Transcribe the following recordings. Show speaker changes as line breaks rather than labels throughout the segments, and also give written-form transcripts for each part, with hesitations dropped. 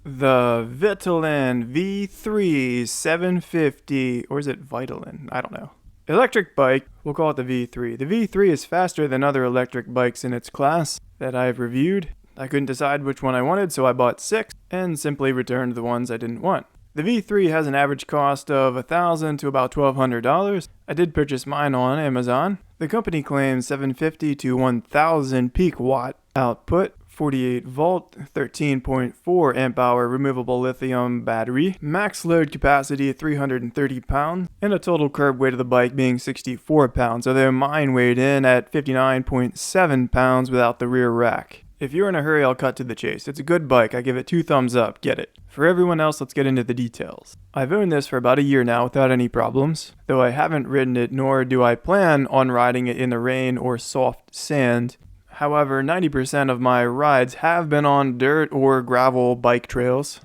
The Vitilan V3 750, or is it Vitilan? I don't know. Electric bike, we'll call it the V3. The V3 is faster than other electric bikes in its class that I've reviewed. I couldn't decide which one I wanted, so I bought 6 and simply returned the ones I didn't want. The V3 has an average cost of $1,000 to about $1,200. I did purchase mine on Amazon. The company claims 750 to 1,000 peak watt output, 48 volt, 13.4 amp hour removable lithium battery, max load capacity of 330 pounds, and a total curb weight of the bike being 64 pounds, although mine weighed in at 59.7 pounds without the rear rack. If you're in a hurry, I'll cut to the chase. It's a good bike. I give it 2 thumbs up. Get it. For everyone else, let's get into the details. I've owned this for about a year now without any problems, though I haven't ridden it nor do I plan on riding it in the rain or soft sand. However, 90% of my rides have been on dirt or gravel bike trails.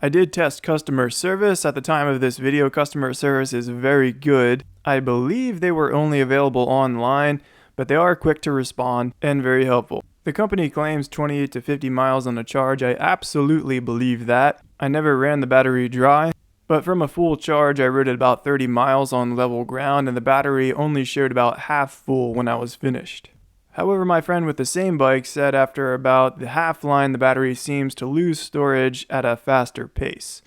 I did test customer service. At the time of this video, customer service is very good. I believe they were only available online, but they are quick to respond and very helpful. The company claims 28 to 50 miles on a charge. I absolutely believe that. I never ran the battery dry, but from a full charge I rode it about 30 miles on level ground and the battery only showed about half full when I was finished. However, my friend with the same bike said after about the half line the battery seems to lose storage at a faster pace,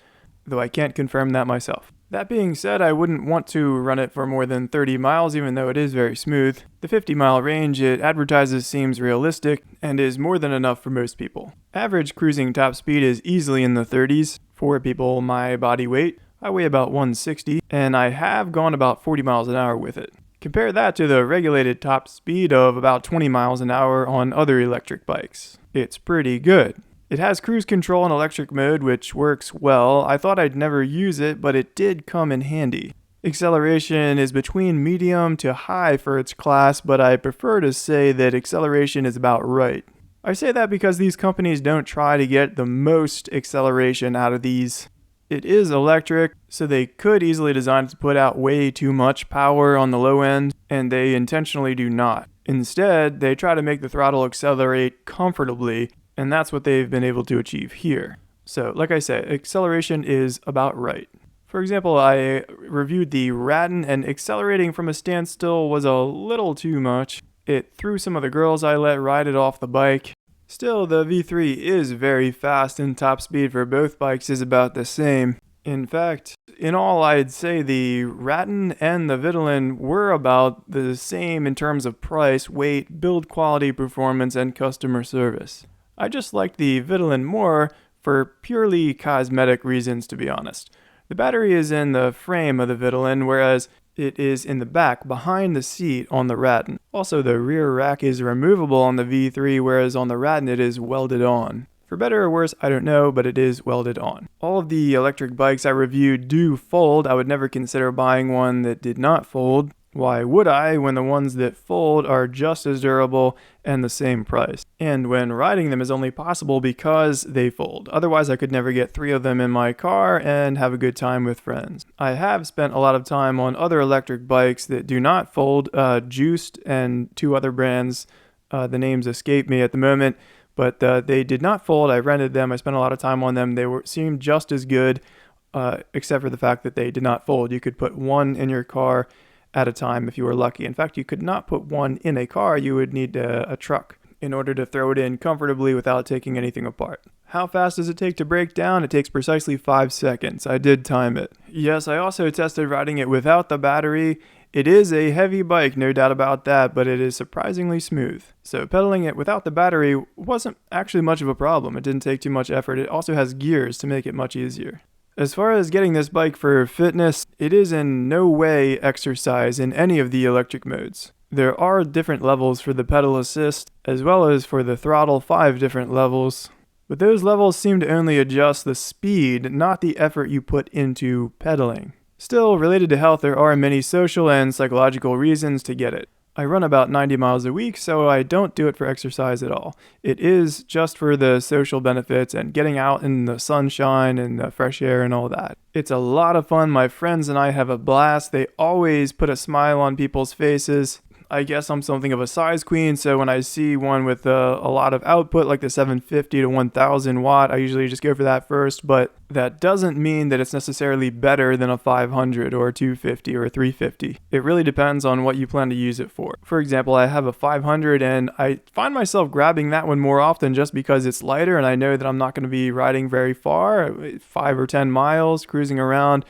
though I can't confirm that myself. That being said, I wouldn't want to run it for more than 30 miles even though it is very smooth. The 50-mile range it advertises seems realistic and is more than enough for most people. Average cruising top speed is easily in the 30s for people my body weight. I weigh about 160 and I have gone about 40 miles an hour with it. Compare that to the regulated top speed of about 20 miles an hour on other electric bikes. It's pretty good. It has cruise control in electric mode, which works well. I thought I'd never use it, but it did come in handy. Acceleration is between medium to high for its class, but I prefer to say that acceleration is about right. I say that because these companies don't try to get the most acceleration out of these. It is electric, so they could easily design it to put out way too much power on the low end, and they intentionally do not. Instead, they try to make the throttle accelerate comfortably, and that's what they've been able to achieve here. So, like I said, acceleration is about right. For example, I reviewed the Radin, and accelerating from a standstill was a little too much. It threw some of the girls I let ride it off the bike. Still, the V3 is very fast and top speed for both bikes is about the same. In fact, in all, I'd say the Radin and the Vitilan were about the same in terms of price, weight, build quality, performance, and customer service. I just liked the Vitilan more for purely cosmetic reasons, to be honest. The battery is in the frame of the Vitilan, whereas it is in the back behind the seat on the Radin. Also, the rear rack is removable on the V3, whereas on the Radin it is welded on. For better or worse, I don't know, but it is welded on. All of the electric bikes I reviewed do fold. I would never consider buying one that did not fold. Why would I when the ones that fold are just as durable and the same price? And when riding them is only possible because they fold. Otherwise, I could never get 3 of them in my car and have a good time with friends. I have spent a lot of time on other electric bikes that do not fold, Juiced and 2 other brands. The names escape me at the moment, but they did not fold. I rented them. I spent a lot of time on them. They seemed just as good, except for the fact that they did not fold. You could put one in your car at a time if you were lucky. In fact, you could not put one in a car. You would need a truck in order to throw it in comfortably without taking anything apart. How fast does it take to break down? It takes precisely 5 seconds. I did time it. Yes, I also tested riding it without the battery. It is a heavy bike, no doubt about that, but it is surprisingly smooth. So pedaling it without the battery wasn't actually much of a problem. It didn't take too much effort. It also has gears to make it much easier. As far as getting this bike for fitness, it is in no way exercise in any of the electric modes. There are different levels for the pedal assist, as well as for the throttle, 5 different levels. But those levels seem to only adjust the speed, not the effort you put into pedaling. Still, related to health, there are many social and psychological reasons to get it. I run about 90 miles a week, so I don't do it for exercise at all. It is just for the social benefits and getting out in the sunshine and the fresh air and all that. It's a lot of fun. My friends and I have a blast. They always put a smile on people's faces. I guess I'm something of a size queen, so when I see one with a lot of output, like the 750 to 1000 watt, I usually just go for that first, but that doesn't mean that it's necessarily better than a 500 or a 250 or a 350. It really depends on what you plan to use it for. For example, I have a 500 and I find myself grabbing that one more often just because it's lighter and I know that I'm not going to be riding very far, 5 or 10 miles, cruising around.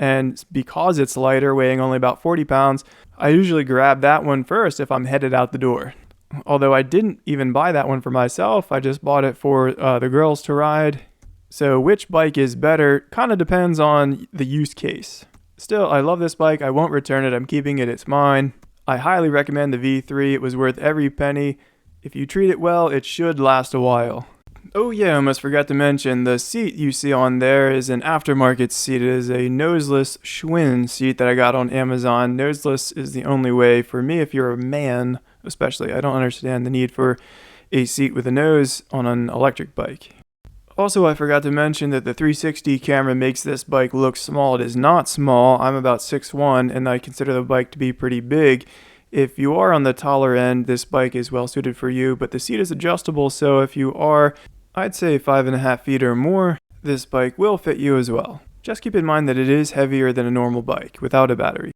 And because it's lighter, weighing only about 40 pounds, I usually grab that one first if I'm headed out the door. Although I didn't even buy that one for myself, I just bought it for the girls to ride. So which bike is better kind of depends on the use case. Still, I love this bike. I won't return it. I'm keeping it. It's mine. I highly recommend the V3. It was worth every penny. If you treat it well, it should last a while. Oh yeah, I almost forgot to mention, the seat you see on there is an aftermarket seat. It is a noseless Schwinn seat that I got on Amazon. Noseless is the only way for me if you're a man, especially. I don't understand the need for a seat with a nose on an electric bike. Also, I forgot to mention that the 360 camera makes this bike look small. It is not small. I'm about 6'1", and I consider the bike to be pretty big. If you are on the taller end, this bike is well suited for you, but the seat is adjustable, so if you are, I'd say 5.5 feet or more, this bike will fit you as well. Just keep in mind that it is heavier than a normal bike without a battery.